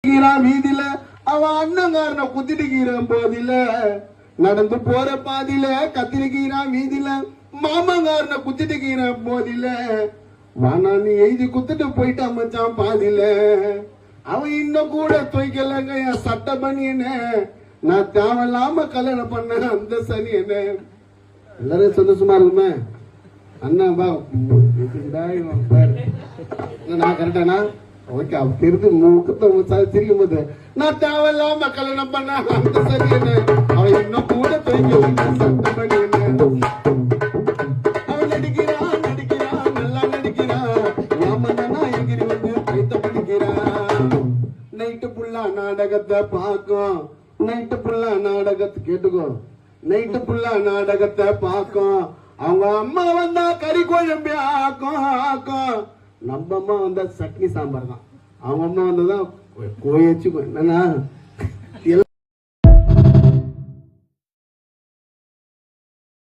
வீதியில அவன் அண்ணங்காரனை குத்திட்டுக்கிறான் போதில நடந்து போற பாதியில கத்திரிக்கிறான் வீதியில மாமங்காரனை குத்திட்டுக்கிறான் போதில வானா நீ எழுதி குத்துட்டு போயிட்டான் மச்சான் பாதியில அவன் இன்னும் கூட துவைக்கலங்க என் சட்ட பண்ணியன நான் தேவையில்லாம கல்யாணம் பண்ண அந்த சனி என்ன எல்லாரும் சந்தோஷமா இருக்குமே அண்ணா பா நான் கரெக்டானா ஓகே அவ தெரிந்து முகத்தை சிரிக்கும் போது நான் தேவையில்லாம கல்யாணம் பண்ண அந்த சரி என்ன அவன் இன்னும் கூட துவைக்க சட்ட பண்ணி என்ன அவன் நடிக்கிறான் நல்லா நடிக்கிறான் ஏமன்னா எகிரி வந்து பைத்த பண்ணிக்கிறான் நைட்டு புல்லா நாடகத்தை பார்க்கும் நைட்டு புல்லா நாடகத்தை கேட்டுக்கோ நைட்டு புல்லா நாடகத்தை பார்க்கும் அவங்க அம்மா வந்தா கறி குழம்பு ஆக்கும் நம்ம அம்மா வந்தா சட்னி சாம்பார் தான் அவங்க அம்மா வந்ததான் கோயச்சு என்னன்னா